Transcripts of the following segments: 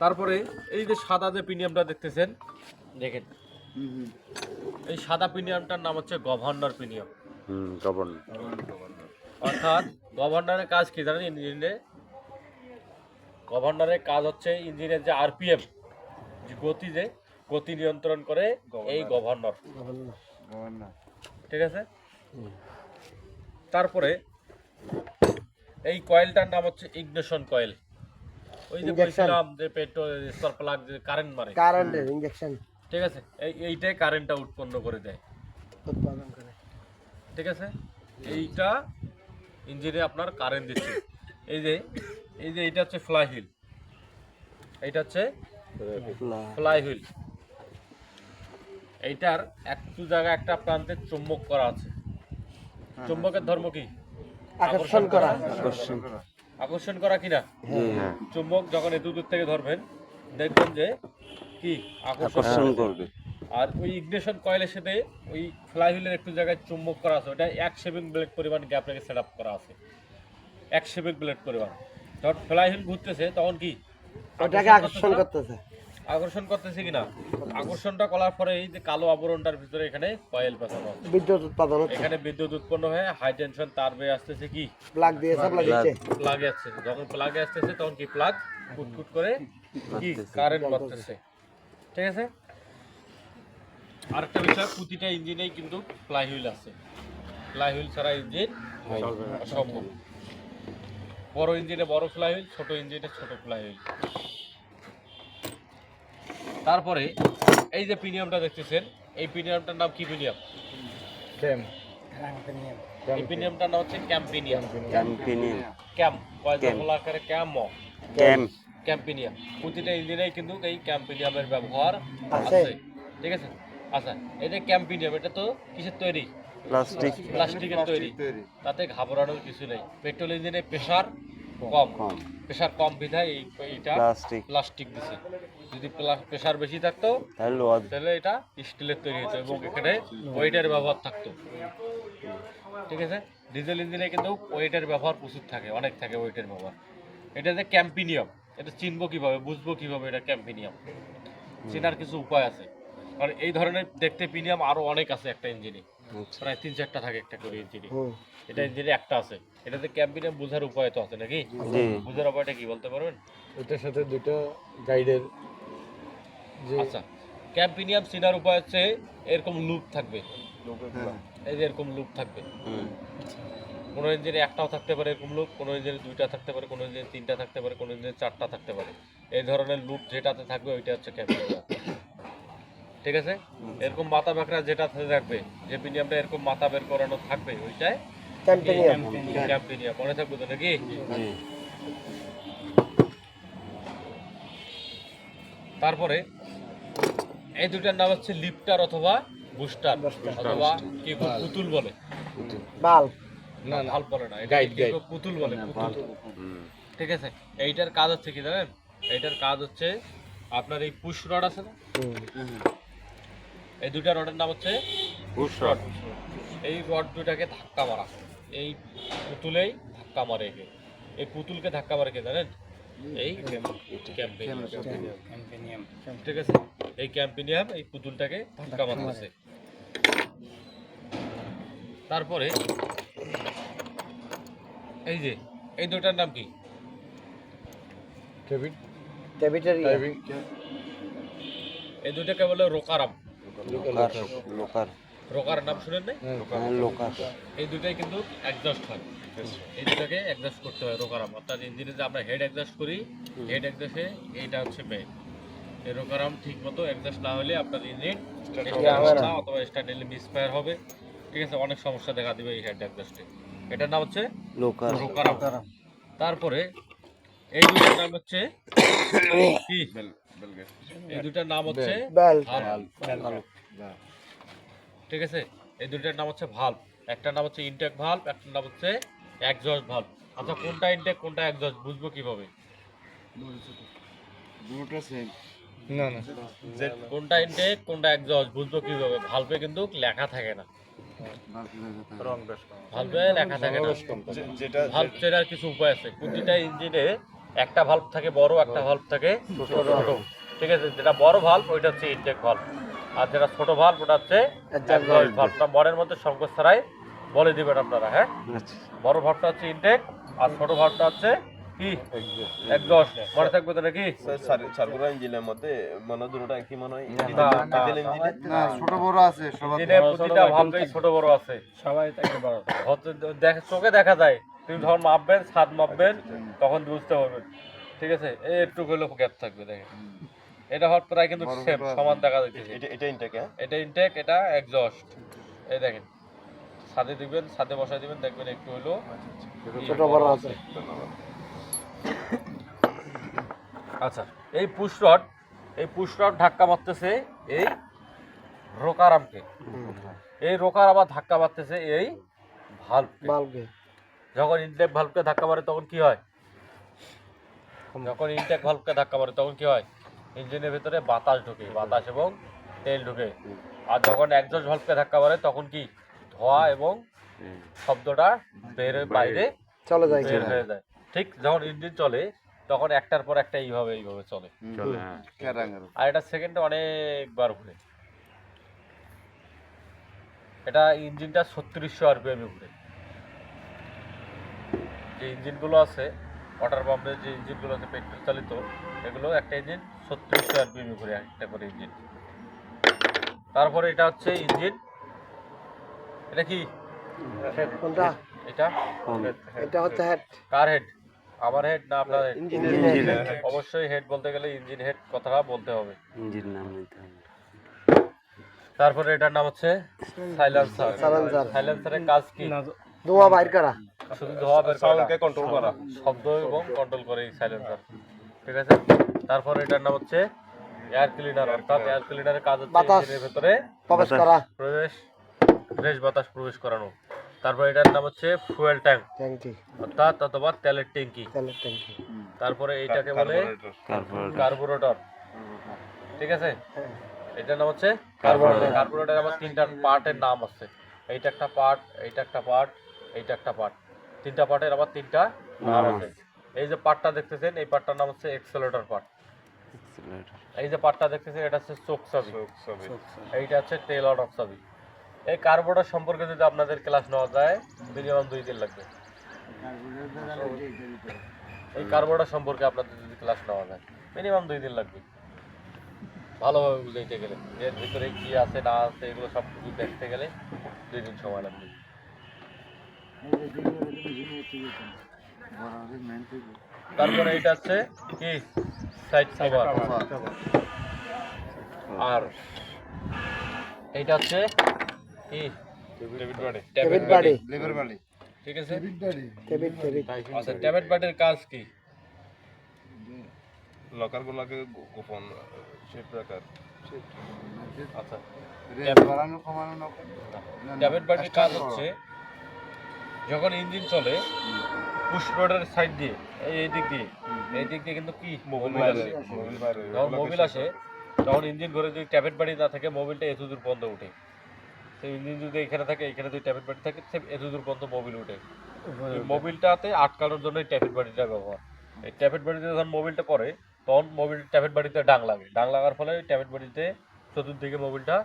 তারপরে এই যে সাদা যে প্রিমিয়ামটা দেখতেছেন, দেখেন এই সাদা প্রিমিয়ামটার নাম হচ্ছে গভর্নর প্রিমিয়াম। অর্থাৎ গভর্নরের কাজ কি জানেন? ইঞ্জিনে গভর্নরের কাজ হচ্ছে ইঞ্জিনের যে আরপিএম, যে গতি নিয়ন্ত্রণ করে এই গভর্নর। ঠিক আছে। তারপরে এই কয়েলটার নাম হচ্ছে ইগনিশন কয়েল। ওই যে বলছিলাম যে পেট্রোল স্পার্ক প্লাগ যে কারেন্ট মারে, কারেন্টের ইনজেকশন। ঠিক আছে, এইটাই কারেন্টটা উৎপন্ন করে দেয়, উৎপাদন করে। ঠিক আছে। এইটা ইঞ্জিনে আপনার কারেন্ট দিচ্ছে। এই যে এইটা হচ্ছে ফ্লাই হুইল, এইটা হচ্ছে ফ্লাই হুইল। এইটার একটু জায়গায় একটা প্রান্তে চুম্বক করা আছে। চুম্বকের ধর্ম কি? আকর্ষণ করা। আকর্ষণ করা কিনা? চুম্বক যখন এত দূর থেকে ধরবেন দেখবেন যে কি আকর্ষণ করবে। আর ওই ইগনিশন কয়েলের সাথে ওই ফ্লাই হুইলের একটু জায়গায় চুম্বক করা আছে, ওটা 1 শেভিং ব্লেড পরিমাণ গ্যাপ রেখে সেট আপ করা আছে। 1 শেভিং ব্লেড পরিমাণ। যখন ফ্লাই হুইল ঘুরতেছে তখন কি ওটাকে আকর্ষণ করতেছে। আকর্ষণ করতেছে কিনা? আকর্ষণটা করার পরে এই যে কালো আবরণটার ভিতরে এখানে কয়েল পেঁচানো আছে। বিদ্যুৎ উৎপাদন হচ্ছে। এখানে বিদ্যুৎ উৎপন্ন হয়ে হাই টেনশন তার বেয়ে আসতেছে কি প্লাগ দিয়ে সাপ্লাই দিচ্ছে। প্লাগে আসছে। যখন প্লাগে আসতেছে তখন কি প্লাগ কুটকুট করে কি কারেন্ট করতেছে। ঠিক আছে। আরেকটা বিষয়, প্রতিটা ইঞ্জিনেই কিন্তু ফ্লাই হুইল আছে। ফ্লাই হুইল ছাড়া ইঞ্জিন অসম্ভব। বড় ইঞ্জিনে বড় ফ্লাই হুইল, ছোট ইঞ্জিনে ছোট ফ্লাই হুইল। তারপরে এই যে প্রিমিয়ামটা দেখতেছেন, এই প্রিমিয়ামটার নাম কি প্রিমিয়াম? এই প্রিমিয়ামটার নাম হচ্ছে ক্যাম্পিনিয়াম। ক্যাম্প কয়লা আকারে ক্যাম্পিনিয়াম। প্রতিটা ইঞ্জিনেই কিন্তু এই ক্যাম্পিনিয়ামের ব্যবহার আছে। ঠিক আছে। আচ্ছা, এই যে ক্যাম্পিনিয়াম, এটা তো কিসের তৈরি? প্লাস্টিকের তৈরি। তাতে ঘাবড়ানোর কিছু নেই। পেট্রোল ইঞ্জিনে প্রেসার কম বিধায় এইটা প্লাস্টিক দিছে। যদি প্রেসার বেশি থাকতো তাহলে এটা স্টিলের তৈরি হতো এবং এখানে ওয়েটের ব্যবহার থাকতো। ঠিক আছে। ডিজেল ইঞ্জিনে কিন্তু ওয়েটের ব্যবহার প্রচুর থাকে, অনেক থাকে ওয়েটের ব্যবহার। এটা যে ক্যাম্পিনিয়াম, এটা চিনবো কিভাবে, বুঝবো কিভাবে এটা ক্যাম্পিনিয়াম? চেনার কিছু উপায় আছে। কারণ এই ধরনের দেখতে প্রিমিয়াম আরো অনেক আছে একটা ইঞ্জিনে, প্রায় 3-4টা থাকে একটা করে ইঞ্জিনে। এটা ইঞ্জিনে একটা আছে। এটাতে ক্যাম্পিনিয়াম বোঝার উপায় তো আছে নাকি? বোঝার উপায়টা কি বলতে পারবেন? এটার সাথে দুটো গাইডের। আচ্ছা, ক্যাম্পিনিয়াম চেনার উপায় হচ্ছে এরকম লুপ থাকবে, এই যে এরকম লুপ থাকবে। কোনো ইঞ্জিনে একটাও থাকতে পারে এরকম লুপ, কোনো ইঞ্জিনে 2টা থাকতে পারে, কোনো ইঞ্জিনে 3টা থাকতে পারে, কোনো ইঞ্জিনে 4টা থাকতে পারে। এই ধরনের লুপ যেটাতে থাকবে ওইটা হচ্ছে ক্যাম্পিনিয়াম। ঠিক আছে। এরকম মাথা বেঁকড়া যেটাতে থাকবে, যে প্রিমিয়ামটা এরকম মাথা বের করানো থাকবে ওইটাই ক্যাম্পিনিয়াম। মনে থাকবে তো নাকি? তারপরে এই দুটার নাম হচ্ছে লিফটার অথবা বুস্টার অথবা কি পুতুল বলে। বাল্ব না বাল্ব বলে না, এটা পুতুল বলে, পুতুল। ঠিক আছে। এইটার কাজ হচ্ছে কি জানেন? এইটার কাজ হচ্ছে আপনার এই পুশ রড আছে না, এই দুটা রডের নাম হচ্ছে পুশ রড। এই রড দুটাকে ধাক্কা মারা, এই পুতুলেই ধাক্কা মারে। এই পুতুলকে ধাক্কা মারে কে জানেন? এই ক্যাম্পিনিয়াম। ঠিক আছে। এই ক্যাম্পিনিয়াম এই পুতুলটাকে ধাক্কা মারতেছে। তারপরে এই যে এই দুটার নাম কি? এই দুটাকে বলে রোকারাম। রোকার নাম শুনেন নাই? এই দুটাই কিন্তু এক্সজস্ট হয়। এই দুটাকে এক্সজস্ট করতে হয় রোকারাম। অর্থাৎ ইঞ্জিনে যে আমরা হেড এক্সজস্ট করি, হেড এক্সজস্টে এইটা হচ্ছে মেইন। এই রোকারাম ঠিক মতো এক্সজস্ট না হলে আপনার ইঞ্জিন অথবা স্টার্ট নিলে মিসফায়ার হবে। ঠিক আছে। অনেক সমস্যা দেখা দিবে এই হেড এক্সজস্টে। এটার নাম হচ্ছে রোকারাম। তারপরে এই দুটার নাম হচ্ছে কি? এই দুটার নাম হচ্ছে ভালভ। ঠিক আছে। এই দুটার নাম হচ্ছে ভালভ। একটা নাম হচ্ছে ইনটেক ভালভ, একটা নাম হচ্ছে এক্সজস্ট ভালভ। আচ্ছা, কোনটা ইনটেক কোনটা এক্সজস্ট বুঝবো কিভাবে? না কোনটা ইনটেক কোনটা এক্সজস্ট বুঝবো কিভাবে? ভালভে কিন্তু লেখা থাকে না, ভালভে লেখা থাকে না। ভালভ চেনার কিছু উপায় আছে। প্রতিটা ইঞ্জিনে একটা ভাল্ব থাকে বড়, একটা ভাল্ব থাকে ছোট। ঠিক আছে, যেটা বড় ভাল্ব ওইটা হচ্ছে ইনটেক ভাল্ব, আর যেটা ছোট ভাল্ব ওটা হচ্ছে এক্সস্ট ভাল্বটা। মনের মধ্যে সংকোচ ছাড়াই বলে দিবেন আপনারা। হ্যাঁ, বড় ভাল্বটা হচ্ছে ইনটেক আর ছোট ভাল্বটা হচ্ছে কি এক্সস্ট। মনে থাকবে তো নাকি? সারগুলো ইঞ্জিনের মধ্যে মনে দুটোটা কি মনে হয় না, না ছোট বড় আছে সবার ইঞ্জিনে প্রতিটা ভাল্বেই ছোট বড় আছে, সবাই থাকে বড়। চোখে দেখা যায়, তুমি যখন মাপবেন, ছাদ মাপবেন, তখন বুঝতে পারবেন। ঠিক আছে, এই একটু হলেও গ্যাপ থাকবে। দেখেন এটা হট প্রায় কিন্তু সেম সমান দেখা যাচ্ছে। এটা ইনটেক। হ্যাঁ, এটা ইনটেক, এটা এক্সস্ট। এই দেখেন, ছাদে দিবেন, ছাদে বসাই দিবেন, দেখবেন একটু হলেও ছোট বড় আছে। আচ্ছা, এই পুশ রড ধাক্কা মারতেছে এই রোকারামকে, এই রোকার আবার ধাক্কা মারতেছে এই ভাল্বকে। বাল্বে যখন ইনটেক ভাল্বকে ধাক্কা মারে তখন কি হয়? যখন ইনটেক ভাল্বকে ধাক্কা মারে তখন কি হয়? ইঞ্জিনের ভিতরে বাতাস ঢোকে, বাতাস এবং তেল ঢোকে। আর যখন এক্সস্ট ভাল্বকে ধাক্কা মারে তখন কি ধোঁয়া এবং শব্দটা বাইরে চলে যায়। বের হয়ে যায়। ঠিক যখন ইঞ্জিন চলে তখন একটার পর একটা এইভাবে চলে। আর এটা সেকেন্ডে অনেকবার ঘুরে। এটা ইঞ্জিনটা 3600 আরপিএম ঘুরে। যে ইঞ্জিনগুলো আছে ওয়াটার পাম্পের, যে ইঞ্জিনগুলো আছে পেট্রোল চালিত, এগুলো একটা ইঞ্জিন 3600 আরপিএম ঘুরে, একটা করে ইঞ্জিন। তারপরে এটা হচ্ছে ইঞ্জিন, এটা কি কোনটা? এটা এটা হচ্ছে হেড। কার হেড? আমার হেড না আপনার হেড? Engine head. অবশ্যই হেড বলতে গেলে ইঞ্জিন হেড কথাটা বলতে হবে। ইঞ্জিন নাম নিতে হবে। তারপরে এটার নাম হচ্ছে সাইলেন্সার। সাইলেন্সার। সাইলেন্সারের কাজ কি? ধোঁয়া বাইর করা। শুধু ধোঁয়া বের করা, সাউন্ডকে কন্ট্রোল করা, শব্দ এবং কন্ট্রোল করে এই সাইলেন্সার। ঠিক আছে, তারপরে এটার নাম হচ্ছে এয়ার ক্লিনার। অর্থাৎ এয়ার ক্লিনারের কাজ হচ্ছে বাতাস ইঞ্জিনের ভিতরে প্রবেশ করা। ফ্রেশ বাতাস প্রবেশ করানো। তারপরে এটার নাম হচ্ছে ফুয়েল ট্যাঙ্ক, ট্যাঙ্কি, অর্থাৎ অথবা তেলের ট্যাঙ্কি। তেলের ট্যাঙ্কি। তারপরে এইটাকে বলে কার্বোরেটর। ঠিক আছে, এটার নাম হচ্ছে কার্বোরেটর। কার্বোরেটর আবার তিনটা পার্টের নাম আছে। এইটা একটা পার্ট, এইটা একটা পার্ট, এইটা একটা পার্ট। তিনটা পার্টের আবার তিনটা নাম আছে। এই যে পার্টটা দেখতেছেন, এই পার্টটার নাম হচ্ছে এক্সেলেটর পার্ট। এই যে পার্টটা দেখতেছেন, এটা হচ্ছে চোক চাবি। এইটা হচ্ছে টেল আউট অফ চাবি। এই কার্বোরেটর সম্পর্কে যদি আপনাদের ক্লাস নেওয়া যায় মিনিমাম 2 দিন লাগবে। এই কার্বোরেটর সম্পর্কে আপনাদের যদি ক্লাস নেওয়া যায় মিনিমাম 2 দিন লাগবে ভালোভাবে বুঝাইতে গেলে। এর ভিতরে কি আছে না আছে এগুলো সব কিছু দেখতে গেলে 2 দিন সময় লাগবে। তারপরে এটা হচ্ছে কি সাইড কভার, আর এইটা হচ্ছে কি টেবিট বাড়ি। ঠিক আছে, টেবিট। আচ্ছা ট্যাবেট বাটের কাজ কি? লকার গুলাকে গোপন শেপ রাখার। আচ্ছা ট্যাবেট বাটের কাজ হচ্ছে যখন ইঞ্জিন চলে পুশ রডের সাইড দিয়ে এই দিক দিয়ে কিন্তু কি মোবিল আসে। যখন মোবিল আসে তখন ইঞ্জিন ঘরে যদি ট্যাবেট বাড়ি না থাকে মোবিলটা এত দূর পর্যন্ত উঠে। সেই ইঞ্জিন যদি এখানে থাকে, এখানে যদি ট্যাবেট বাড়ি থাকে, এত দূর পর্যন্ত মোবিল উঠে। মোবিলটাতে আটকানোর জন্য এই ট্যাবেট বাড়িটা ব্যবহার। এই ট্যাবেট বাড়িতে যখন মোবিলটা পড়ে তখন মোবিল ট্যাবেট বাড়িতে ডাং লাগে। ডাং লাগার ফলে ট্যাবেট বাড়িতে চতুর্দিকে মোবিলটা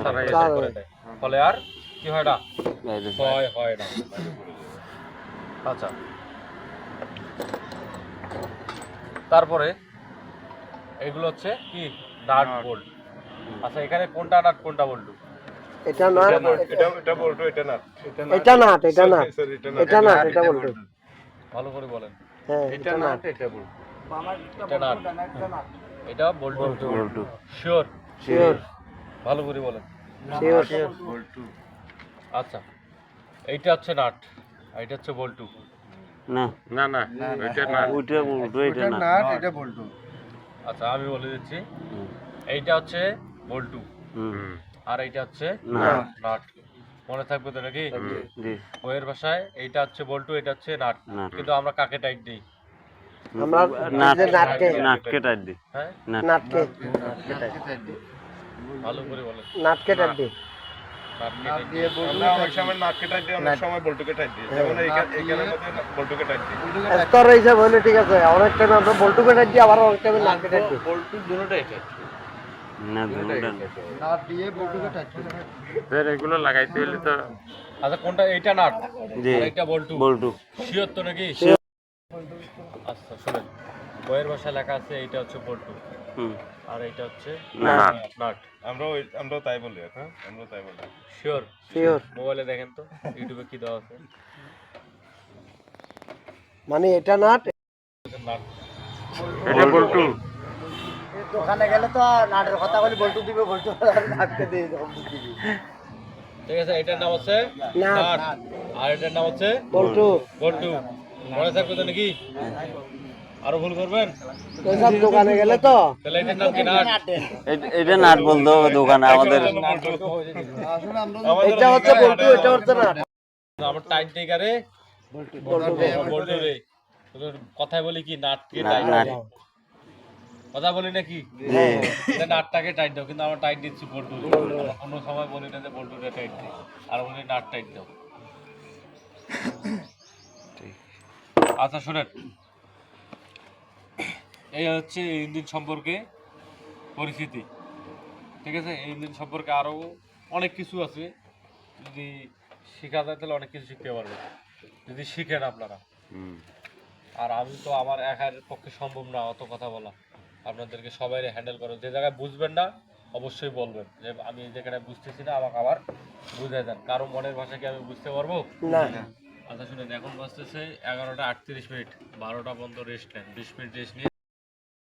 সারাই করে দেয়, ফলে আর কি হয় না, ক্ষয় হয় না। আচ্ছা তারপরে এগুলো হচ্ছে কি নাট বোল্ট। আচ্ছা এখানে কোনটা নাট কোনটা বল্টু? এটা না, এটা বলতো, এটা না, এটা না, এটা না, এটা না, এটা বলতো। ভালো করে বলেন। হ্যাঁ, এটা না, এটা বল। এটা নাট, এটা বল্টু। শিওর? শিওর, ভালো করে বলেন। শিওর। আচ্ছা এইটা হচ্ছে নাট, এইটা হচ্ছে বল্টু। না না না, এটা না, ওইটা বলতো, এটা না। এটা বলতো। আচ্ছা আমি বলে দিচ্ছি, এইটা হচ্ছে বল্টু আর এইটা হচ্ছে নাট। মনে থাকবে তো নাকি? জি। বইয়ের ভাষায় এইটা হচ্ছে বল্টু, এটা হচ্ছে নাট। কিন্তু আমরা কাকে টাইট দিই? আমরা নাটকে টাইট দিই। হ্যাঁ নাটকে ভালো করে বলেন। নাটকে টাইট দিই। নাট দিয়ে আমরা অনেক সময় নাটকে টাইট দিই, অনেক সময় বল্টুকে টাইট দিই। যেমন এইখানের মধ্যে বল্টুকে টাইট দিই। স্তর হিসাব হলে ঠিক আছে, অনেক টাইম আমরা বল্টু কেটে দিই, আবার অনেক টাইমে নাট কেটে দিই। বল্টু দুটোটাই টাইট। না দুটা নাট দিয়ে বল্টুকে টাইট করে। স্যার এগুলো লাগাইতে হলে তো আচ্ছা কোনটা এইটা নাট জি আর এটা বল্টু বল্টু শিওর তো নাকি? আচ্ছা শুনেন, বইয়ের ভাষায় লেখা আছে এইটা হচ্ছে বল্টু হুম আর এইটা হচ্ছে নাট। নাট। আমরাও তাই বলি, হ্যাঁ আমরাও তাই বলি। শিওর? শিওর। মোবাইলে দেখেন তো ইউটিউবে কি দেওয়া আছে। মানে এটা নাট, নাট এটা বল্টু দোকানে গেলে তো নাটের কথা বলি, বল্টু দিবে, বল্টু নাটকে দিয়ে দেবো, দিবি। ঠিক আছে, এটার নাম হচ্ছে নাট। নাট আর এটার নাম হচ্ছে বল্টু বল্টু। মনে থাকবে তো নাকি? আরো ভুল করবেন ওইসব দোকানে গেলে তো তাহলে এটার নাম কি? নাট। এটা নাট বলতে হবে দোকানে আমাদের। আসলে আমরা এটা হচ্ছে বল্টু, এটা হচ্ছে নাট। আমার টাইট টেকারে বল্টু রে। তোদের কথায় বলি কি নাট কে টাইট নাট। দাও। কথা বলি নাকি? জি এটা নাটটাকে টাইট দাও, কিন্তু আমরা টাইট দিচ্ছি বল্টু। কোনো সময় বলি না যে বল্টুরে টাইট দিই, আর বলি নাট টাইট দাও। আচ্ছা শুনেন, এই হচ্ছে ইঞ্জিন সম্পর্কে পরিস্থিতি। ঠিক আছে, এই ইঞ্জিন সম্পর্কে আরো অনেক কিছু আছে, যদি শেখা যায় তাহলে অনেক কিছু শিখতে পারবেন যদি শিখেন আপনারা। হুম আর আমি তো আমার একার পক্ষে সম্ভব না অত কথা বলা, আপনাদেরকে সবাই হ্যান্ডেল করো। যে জায়গায় বুঝবেন না অবশ্যই বলবেন যে আমি এই জায়গাটা বুঝতেছি না, আমাকে আবার বুঝাই দেন। কারো মনের ভাষা কি আমি বুঝতে পারবো? না, আচ্ছা শুনেন, এখন বাজতেছে 11টা 38 মিনিট, 12টা পর্যন্ত রেস্ট নেন, 20 মিনিট রেস্ট নিয়ে